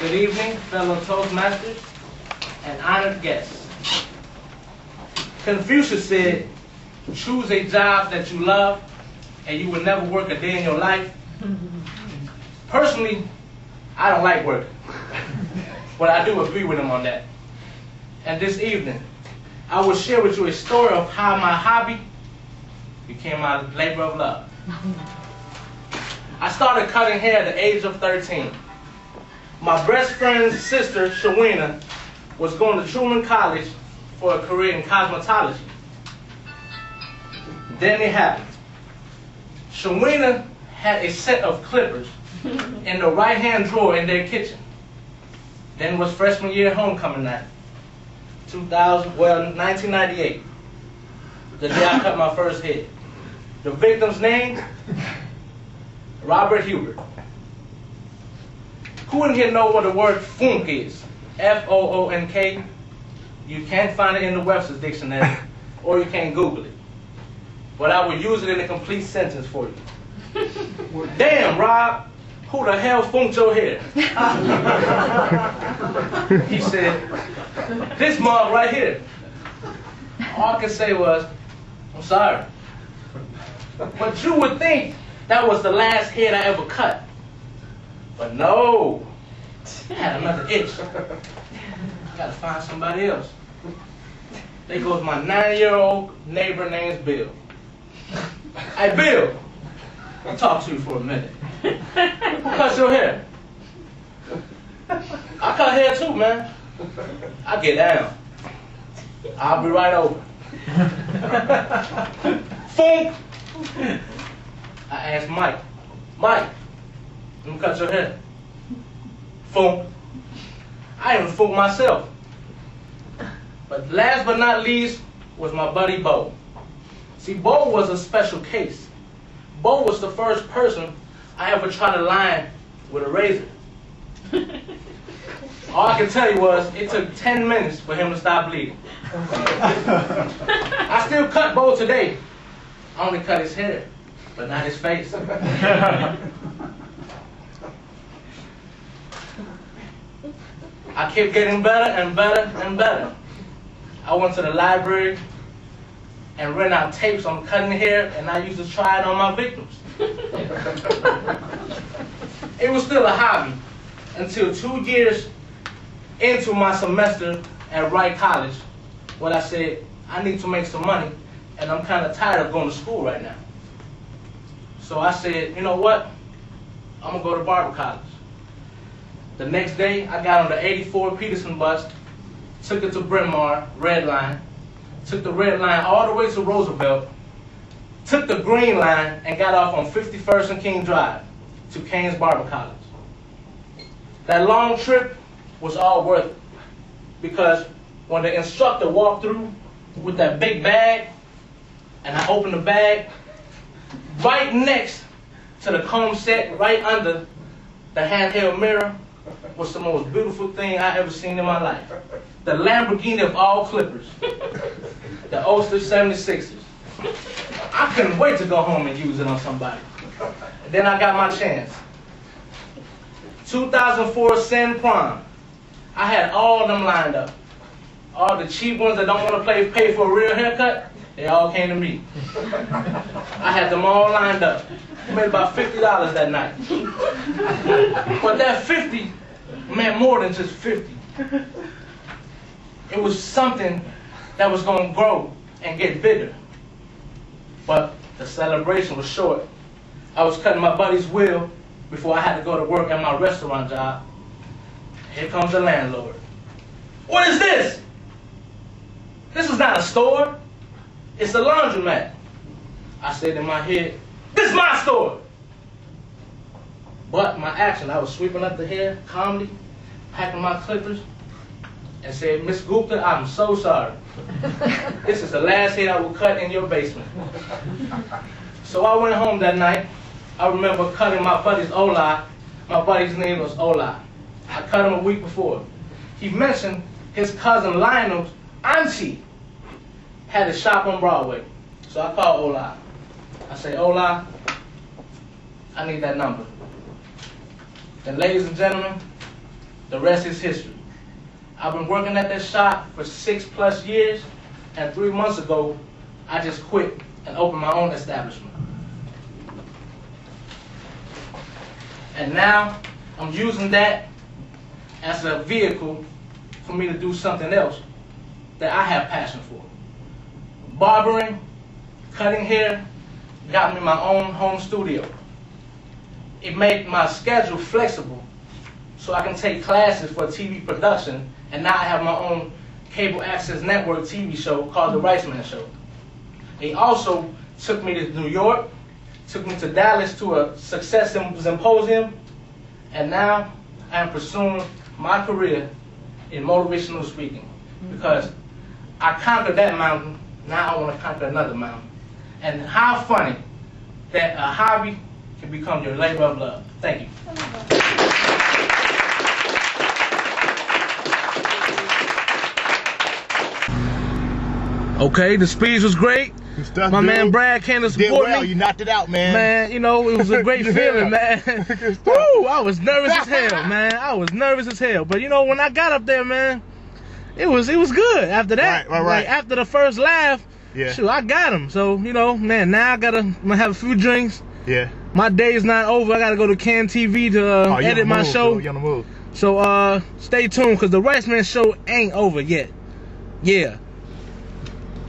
Good evening, fellow toastmasters and honored guests. Confucius said, choose a job that you love and you will never work a day in your life. Personally, I don't like working, but I do agree with him on that. And this evening, I will share with you a story of how my hobby became my labor of love. I started cutting hair at the age of 13. My best friend's sister, Shawina, was going to Truman College for a career in cosmetology. Then it happened. Shawina had a set of clippers in the right-hand drawer in their kitchen. Then was freshman year homecoming night, 1998, the day I cut my first head. The victim's name, Robert Hubert. Who in here know what the word funk is? F-O-O-N-K. You can't find it in the Webster's dictionary, or you can't Google it. But I will use it in a complete sentence for you. Damn, Rob, who the hell funked your hair? He said, this mug right here. All I could say was, I'm sorry. But you would think that was the last head I ever cut. But no, I had another itch. I gotta find somebody else. There goes my 9-year-old neighbor named Bill. Hey, Bill, I'll talk to you for a minute. Who cut your hair? I cut hair too, man. I get down. I'll be right over. Funk! I asked Mike, let me cut your hair. Funk. I even funked myself. But last but not least was my buddy Bo. See, Bo was a special case. Bo was the first person I ever tried to line with a razor. All I can tell you was, it took 10 minutes for him to stop bleeding. I still cut Bo today. I only cut his hair, but not his face. I kept getting better and better and better. I went to the library and rented out tapes on cutting hair, and I used to try it on my victims. It was still a hobby until 2 years into my semester at Wright College, when I said, I need to make some money, and I'm kind of tired of going to school right now. So I said, you know what? I'm going to go to barber college. The next day, I got on the 84 Peterson bus, took it to Bryn Mawr, Red Line, took the Red Line all the way to Roosevelt, took the Green Line, and got off on 51st and King Drive to Kane's Barber College. That long trip was all worth it, because when the instructor walked through with that big bag, and I opened the bag, right next to the comb set, right under the handheld mirror, was the most beautiful thing I ever seen in my life. The Lamborghini of all clippers. The Oster 76ers. I couldn't wait to go home and use it on somebody. And then I got my chance. 2004 Sen Prom. I had all of them lined up. All the cheap ones that don't want to pay for a real haircut, they all came to me. I had them all lined up. I made about $50 that night. But that 50 meant more than just 50. It was something that was going to grow and get bigger. But the celebration was short. I was cutting my buddy's wheel before I had to go to work at my restaurant job. Here comes the landlord. What is this? This is not a store. It's a laundromat. I said in my head, this is my store. But my action, I was sweeping up the hair calmly, packing my clippers, and said, Miss Gupta, I'm so sorry. This is the last hair I will cut in your basement. So I went home that night. I remember cutting my buddy's Ola. My buddy's name was Ola. I cut him a week before. He mentioned his cousin Lionel's auntie had a shop on Broadway. So I called Ola. I say, Ola, I need that number. And ladies and gentlemen, The rest is history. I've been working at this shop for 6+ years, and 3 months ago, I just quit and opened my own establishment. And now, I'm using that as a vehicle for me to do something else that I have passion for. Barbering, cutting hair, got me my own home studio. It made my schedule flexible so I can take classes for TV production, and now I have my own cable access network TV show called The Riceman Show. It also took me to New York, took me to Dallas to a success symposium, and now I am pursuing my career in motivational speaking because I conquered that mountain, now I want to conquer another mountain. And how funny that a hobby can become your labor of love. Thank you. Okay, the speech was great. My man Brad came to support me. You knocked it out, man. Man, you know, it was a great feeling, man. Woo, I was nervous as hell, man. I was nervous as hell. But you know, when I got up there, man, it was good. After that, right. Like, after the first laugh, shoot, I got him. So, you know, man, now I'm gonna have a few drinks. Yeah. My day is not over. I gotta go to Can TV to edit my show. You on the move. So stay tuned, cause the Riceman Show ain't over yet. Yeah.